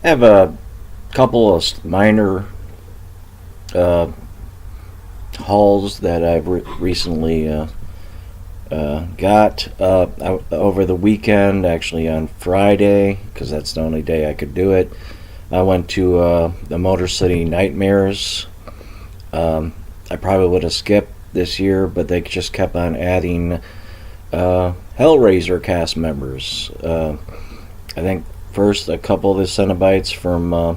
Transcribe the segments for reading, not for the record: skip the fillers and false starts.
I have a couple of minor uh, hauls that I've recently got over the weekend, actually on Friday, because that's the only day I could do it. I went to the Motor City Nightmares. I probably would have skipped this year, but they just kept on adding Hellraiser cast members. I think first a couple of the Cenobites from uh,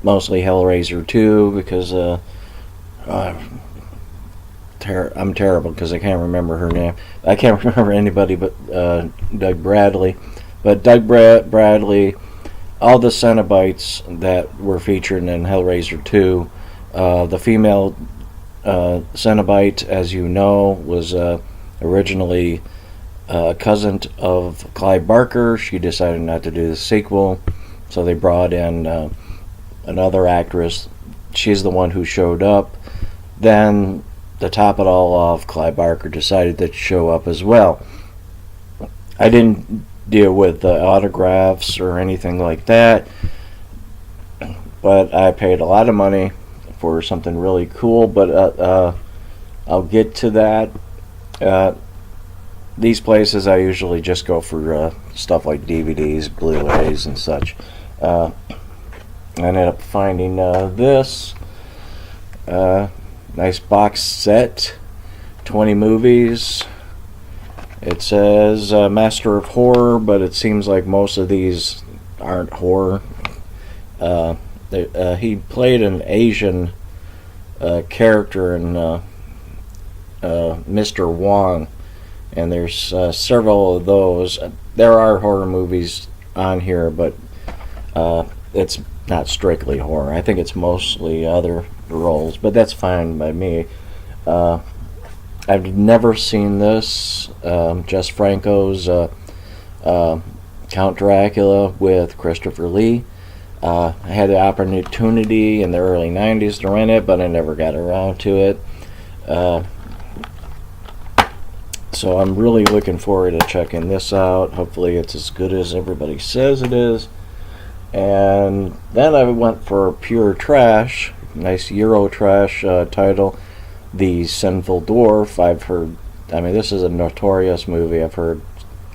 mostly Hellraiser 2 because uh, I'm terrible because I can't remember her name. I can't remember anybody but Doug Bradley. But Doug Bradley, all the Cenobites that were featured in Hellraiser 2, the female Cenobite, as you know, was originally a cousin of Clive Barker. She decided not to do the sequel, so they brought in another actress. She's the one who showed up. Then, to top it all off, Clive Barker decided to show up as well. I didn't deal with autographs or anything like that, but I paid a lot of money for something really cool, but I'll get to that. These places I usually just go for stuff like DVDs, Blu-rays, and such. I ended up finding this nice box set, 20 movies. It says Master of Horror, but it seems like most of these aren't horror. He played an Asian character in Mr. Wong, and there's several of those. There are horror movies on here, but it's not strictly horror. I think it's mostly other roles, but that's fine by me. I've never seen this. Jess Franco's Count Dracula with Christopher Lee. I had the opportunity in the early 90s to rent it, but I never got around to it. So I'm really looking forward to checking this out. Hopefully it's as good as everybody says it is. And then I went for Pure Trash, nice Euro trash title, The Sinful Dwarf. This is a notorious movie. I've heard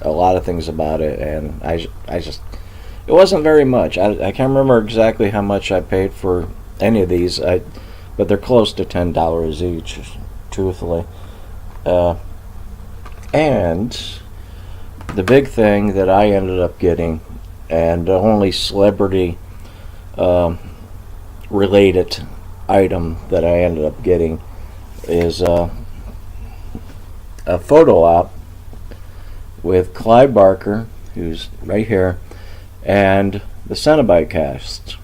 a lot of things about it, and it wasn't very much. I can't remember exactly how much I paid for any of these, but they're close to $10 each, truthfully. And the big thing that I ended up getting, and the only celebrity related item that I ended up getting, is a photo op with Clive Barker, who's right here, and the Cenobite cast.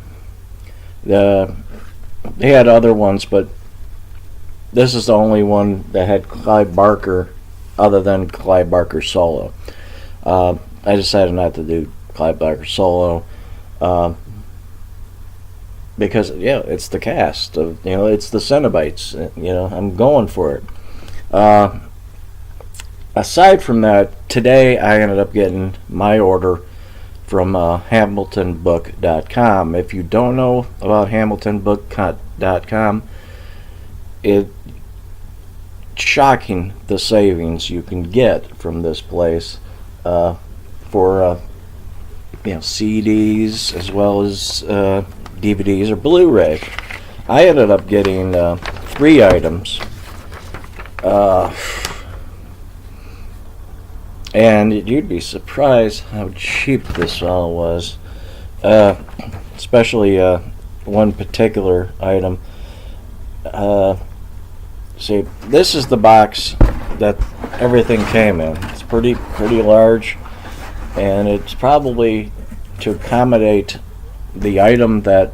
They had other ones, but this is the only one that had Clive Barker other than Clive Barker solo. I decided not to do Clive Barker solo because it's the cast of it's the Cenobites. I'm going for it. Aside from that, today I ended up getting my order from HamiltonBook.com. If you don't know about HamiltonBook.com, it's shocking the savings you can get from this place for CDs as well as DVDs or Blu-ray. I ended up getting 3 items. And you'd be surprised how cheap this all was. Especially one particular item. See, this is the box that everything came in. It's pretty large, and it's probably to accommodate the item that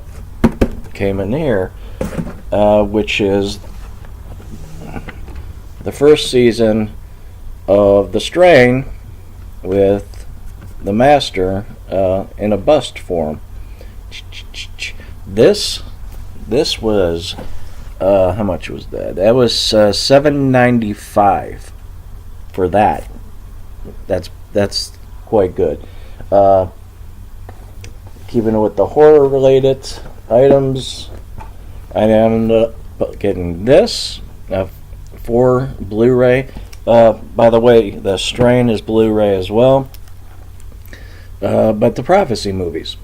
came in here, which is the first season of The Strain with the Master in a bust form. This was how much was that? That was $7.95 for that. That's quite good. keeping it with the horror related items, I ended up getting this for Blu-ray. By the way, The Strain is Blu-ray as well. But the Prophecy movies,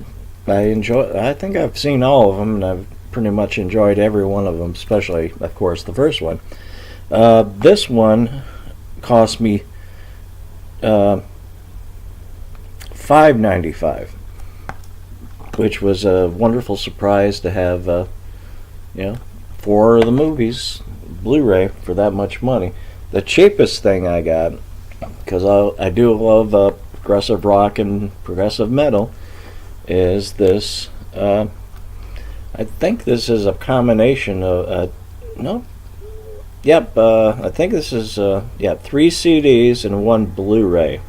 I think I've seen all of them, and I've pretty much enjoyed every one of them, especially, of course, the first one. This one cost me $5.95, which was a wonderful surprise to have, 4 of the movies Blu-ray for that much money. The cheapest thing I got, because I do love progressive rock and progressive metal, is this. I think this is a combination of no. Yep, I think this is 3 CDs and 1 Blu-ray,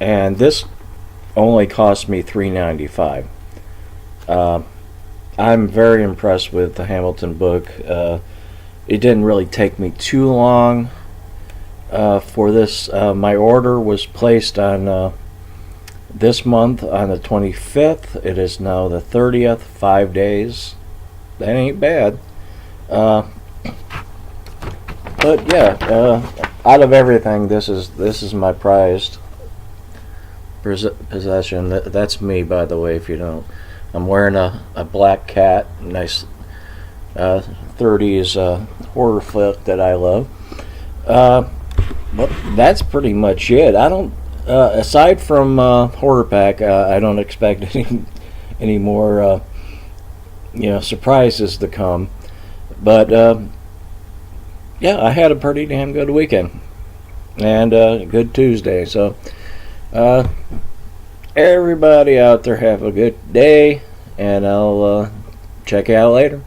and this only cost me $3.95. I'm very impressed with the Hamilton book. It didn't really take me too long for this. My order was placed on this month on the 25th. It is now the 30th, 5 days. That ain't bad. But yeah, out of everything, this is my prized possession. That's me, by the way, if you don't. I'm wearing a Black Cat, nice 30s horror flick that I love. But that's pretty much it. I don't, aside from Horror Pack, I don't expect any more surprises to come. But yeah, I had a pretty damn good weekend and a good Tuesday. So everybody out there have a good day, and I'll check you out later.